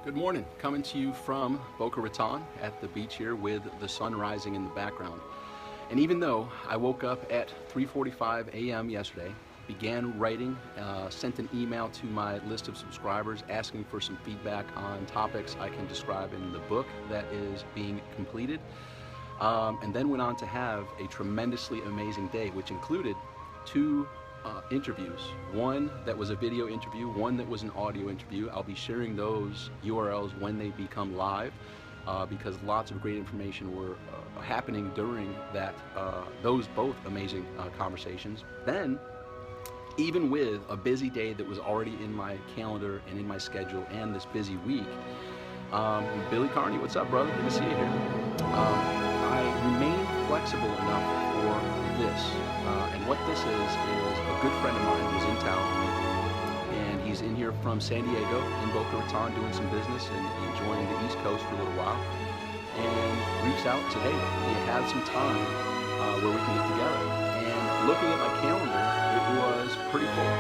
Good morning, coming to you from Boca Raton at the beach here with the sun rising in the background. And even though I woke up at 3:45 a.m. yesterday, began writing, sent an email to my list of subscribers asking for some feedback on topics I can describe in the book that is being completed, and then went on to have a tremendously amazing day, which included two interviews. One that was a video interview, one that was an audio interview. I'll be sharing those URLs when they become live because lots of great information were happening during those both amazing conversations. Then, even with a busy day that was already in my calendar and in my schedule and this busy week, Billy Carney, what's up, brother? Good to see you here. I remain flexible enough for this, and what this is a good friend of mine who's in town, and he's in here from San Diego in Boca Raton doing some business and enjoying the East Coast for a little while, and reached out and said, hey, do you have some time where we can get together? And looking at my calendar, it was pretty full,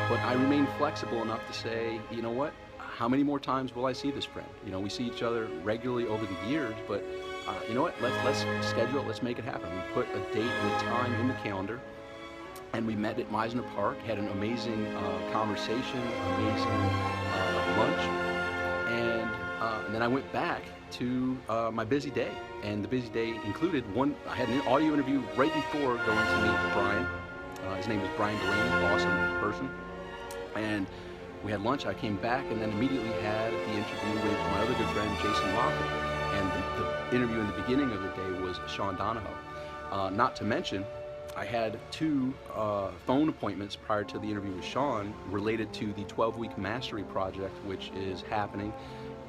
but I remained flexible enough to say, you know what, how many more times will I see this friend? You know, we see each other regularly over the years, but you know what, let's schedule it, let's make it happen. We put a date and a time in the calendar, and we met at Meisner Park, had an amazing conversation, amazing lunch, and then I went back to my busy day. And the busy day included I had an audio interview right before going to meet Brian. His name is Brian Delaney, awesome person. And we had lunch, I came back, and then immediately had the interview with my other good friend, Jason Moffett. And the interview in the beginning of the day was Sean Donahoe. Not to mention, I had two phone appointments prior to the interview with Sean related to the 12-week mastery project, which is happening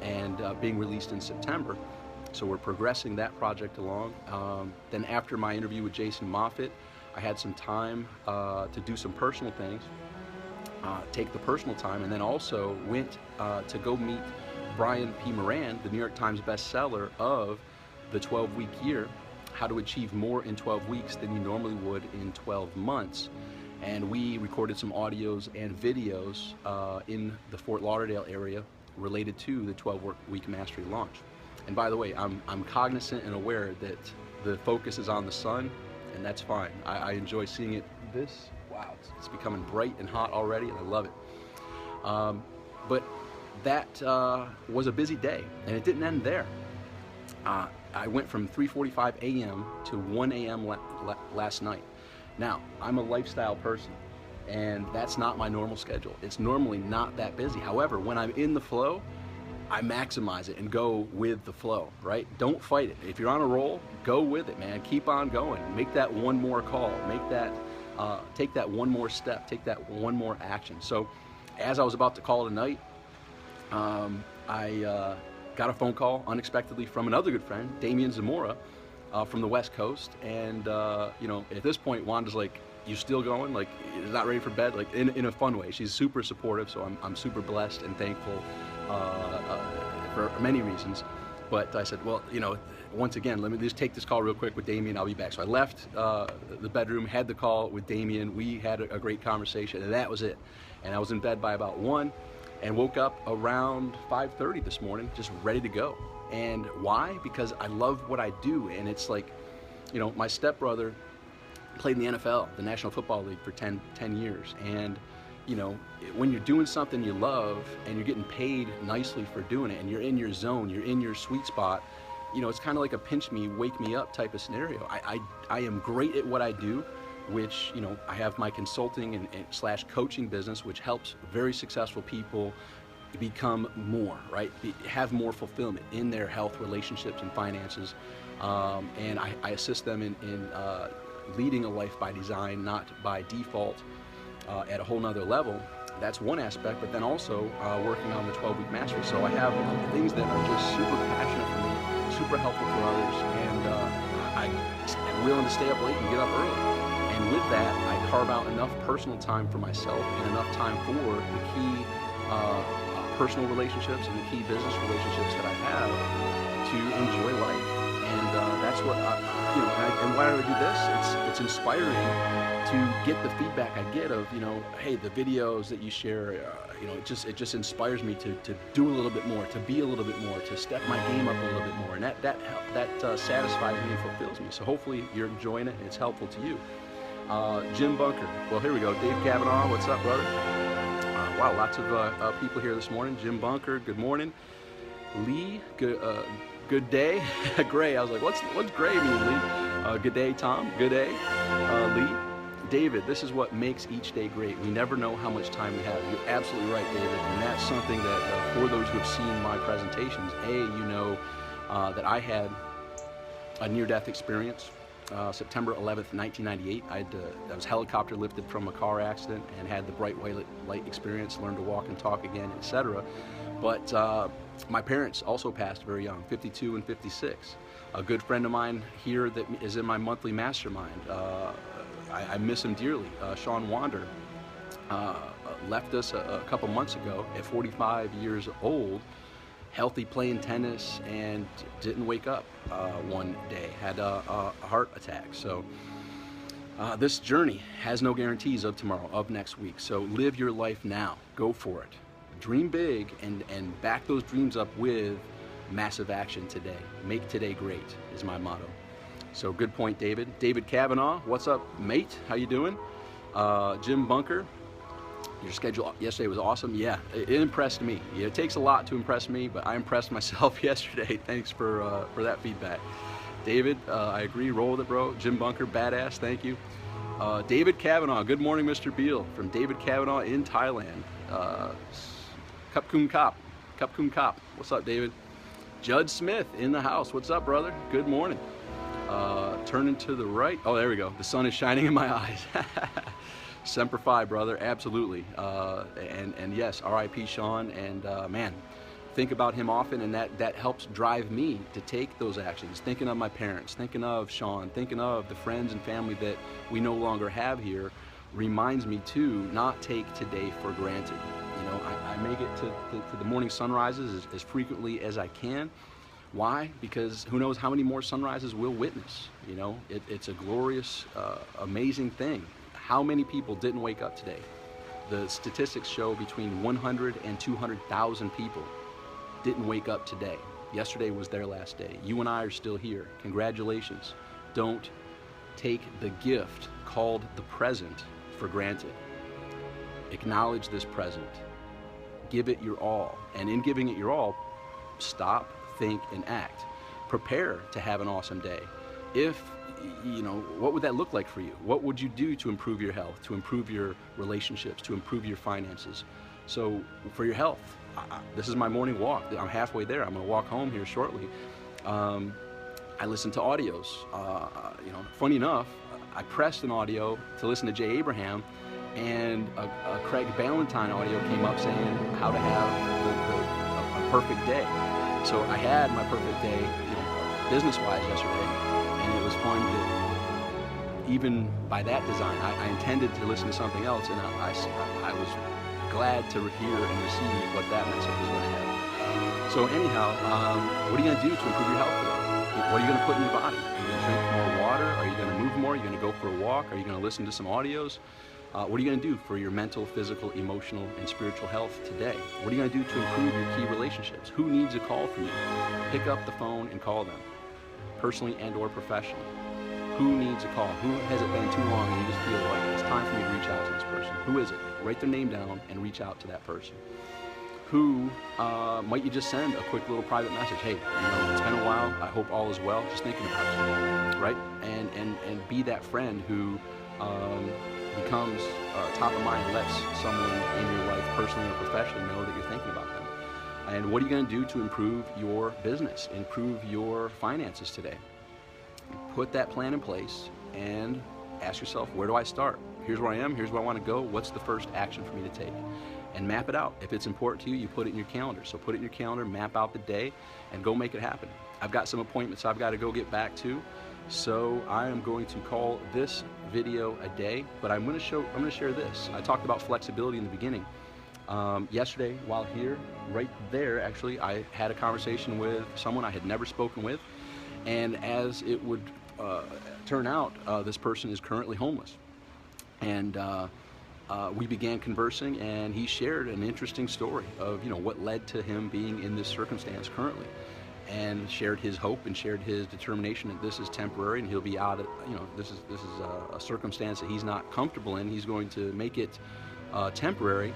and being released in September. So we're progressing that project along. Then after my interview with Jason Moffett, I had some time to do some personal things, take the personal time, and then also went to go meet Brian P. Moran, the New York Times bestseller of the 12-week year, How to Achieve More in 12 Weeks Than You Normally Would in 12 Months. And we recorded some audios and videos in the Fort Lauderdale area related to the 12-week mastery launch. And by the way, I'm cognizant and aware that the focus is on the sun, and that's fine. I enjoy seeing it. Wow, it's becoming bright and hot already, and I love it. But that was a busy day, and it didn't end there. I went from 3:45 a.m. to 1 a.m. last night. Now, I'm a lifestyle person, and that's not my normal schedule. It's normally not that busy. However, when I'm in the flow, I maximize it and go with the flow, right? Don't fight it. If you're on a roll, go with it, man. Keep on going. Make that one more call. Take that one more step. Take that one more action. So, as I was about to call it a night, I got a phone call unexpectedly from another good friend, Damian Zamora, from the West Coast. And you know, at this point, Wanda's like, "You still going? Like, you're not ready for bed?" Like, in a fun way. She's super supportive, so I'm super blessed and thankful for many reasons. But I said, well, you know, once again, let me just take this call real quick with Damian. I'll be back. So I left the bedroom, had the call with Damian. We had a great conversation, and that was it. And I was in bed by about 1, and woke up around 5:30 this morning, just ready to go. And why? Because I love what I do, and it's like, you know, my stepbrother played in the NFL, the National Football League, for 10 years, and you know, when you're doing something you love and you're getting paid nicely for doing it, and you're in your zone, you're in your sweet spot, you know, it's kind of like a pinch me, wake me up type of scenario. I am great at what I do, which, you know, I have my consulting and slash coaching business, which helps very successful people become more, right? Have more fulfillment in their health, relationships, and finances. And I assist them in leading a life by design, not by default, at a whole nother level. That's one aspect, but then also working on the 12-week mastery. So I have things that are just super passionate for me, super helpful for others, and I am willing to stay up late and get up early. And with that, I carve out enough personal time for myself and enough time for the key personal relationships and the key business relationships that I have to enjoy life. And that's what and why do I do this? It's inspiring to get the feedback I get of, hey, the videos that you share, it just inspires me to do a little bit more, to be a little bit more, to step my game up a little bit more, and that satisfies me and fulfills me. So hopefully you're enjoying it and it's helpful to you. Jim Bunker. Well, here we go. Dave Kavanaugh, what's up, brother? Wow, lots of people here this morning. Jim Bunker, good morning. Lee, good day. Gray, I was like, what's gray mean, Lee? Good day, Tom. Good day, Lee. David, this is what makes each day great. We never know how much time we have. You're absolutely right, David. And that's something that for those who have seen my presentations, that I had a near-death experience. September 11th, 1998. I was helicopter lifted from a car accident and had the bright white light experience, learned to walk and talk again, etc. But my parents also passed very young, 52 and 56. A good friend of mine here that is in my monthly mastermind, I miss him dearly, Sean Wander, left us a couple months ago at 45 years old, healthy, playing tennis, and didn't wake up one day, had a heart attack. So this journey has no guarantees of tomorrow, of next week. So live your life now, go for it. Dream big and back those dreams up with massive action today. Make today great is my motto. So good point, David. David Kavanaugh, what's up, mate? How you doing? Jim Bunker, your schedule yesterday was awesome. Yeah, it impressed me. Yeah, it takes a lot to impress me, but I impressed myself yesterday. Thanks for that feedback. David, I agree. Roll with it, bro. Jim Bunker, badass. Thank you. David Kavanaugh, good morning, Mr. Beal, from David Kavanaugh in Thailand. Kup Kun Kop. Kup Kun Kop. What's up, David? Judd Smith in the house. What's up, brother? Good morning. Turning to the right. Oh, there we go. The sun is shining in my eyes. Semper Fi, brother. Absolutely. And yes, R.I.P. Sean. And man, think about him often, and that helps drive me to take those actions. Thinking of my parents, thinking of Sean, thinking of the friends and family that we no longer have here reminds me to not take today for granted. I make it to the morning sunrises as frequently as I can. Why? Because who knows how many more sunrises we'll witness. It's a glorious, amazing thing. How many people didn't wake up today? The statistics show between 100 and 200,000 people didn't wake up today. Yesterday was their last day. You and I are still here. Congratulations. Don't take the gift called the present for granted. Acknowledge this present. Give it your all. And in giving it your all, stop, think, and act. Prepare to have an awesome day. What would that look like for you? What would you do to improve your health, to improve your relationships, to improve your finances? So for your health, this is my morning walk. I'm halfway there. I'm going to walk home here shortly. I listen to audios. Funny enough, I pressed an audio to listen to Jay Abraham, and a Craig Ballantyne audio came up saying how to have a perfect day. So I had my perfect day, business-wise yesterday, and it was fun that even by that design, I intended to listen to something else, and I was glad to hear and receive what that message was going to have. So anyhow, what are you going to do to improve your health today? What are you going to put in your body? Are you going to drink more water? Are you going to move more? Are you going to go for a walk? Are you going to listen to some audios? What are you going to do for your mental, physical, emotional, and spiritual health today? What are you going to do to improve your key relationships? Who needs a call from you? Pick up the phone and call them, personally and or professionally. Who needs a call? Who has it been too long and you just feel like it's time for me to reach out to this person? Who is it? Write their name down and reach out to that person. Who might you just send a quick little private message? Hey, it's been a while. I hope all is well. Just thinking about you, right? And be that friend who becomes top of mind, lets someone in your life, personally or professionally, know that you're thinking about them. And what are you going to do to improve your business, improve your finances today? Put that plan in place and ask yourself, where do I start? Here's where I am, here's where I want to go. What's the first action for me to take? And map it out. If it's important to you, you put it in your calendar. So put it in your calendar, map out the day, and go make it happen. I've got some appointments I've got to go get back to. So I am going to call this video a day, but I'm going to share this. I talked about flexibility in the beginning. Yesterday, while here, right there, actually, I had a conversation with someone I had never spoken with, and as it would turn out, this person is currently homeless. And we began conversing, and he shared an interesting story of what led to him being in this circumstance currently, and shared his hope and shared his determination that this is temporary and he'll be out of this is a circumstance that he's not comfortable in. He's going to make it temporary.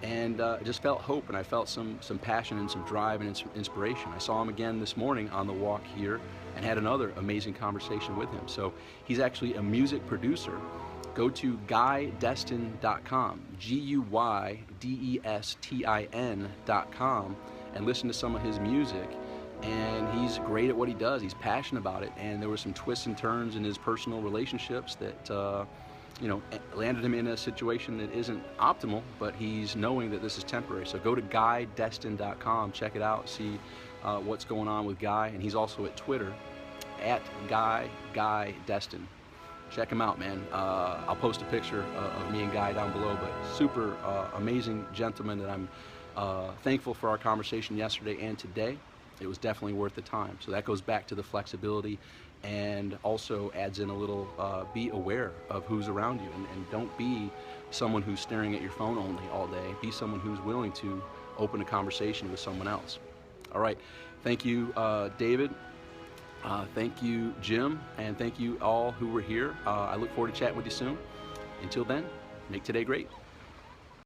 And I just felt hope, and I felt some passion and some drive and some inspiration. I saw him again this morning on the walk here and had another amazing conversation with him. So he's actually a music producer. Go to GuyDestin.com, GuyDestin.com, and listen to some of his music. And he's great at what he does. He's passionate about it. And there were some twists and turns in his personal relationships that landed him in a situation that isn't optimal, but he's knowing that this is temporary. So go to GuyDestin.com, check it out, see what's going on with Guy. And he's also at Twitter, at GuyDestin. Check him out, man. I'll post a picture of me and Guy down below, but super amazing gentleman that I'm thankful for our conversation yesterday and today. It was definitely worth the time. So that goes back to the flexibility, and also adds in a little be aware of who's around you, and don't be someone who's staring at your phone only all day. Be someone who's willing to open a conversation with someone else. All right, thank you, David. Thank you, Jim, and thank you all who were here. I look forward to chatting with you soon. Until then, make today great.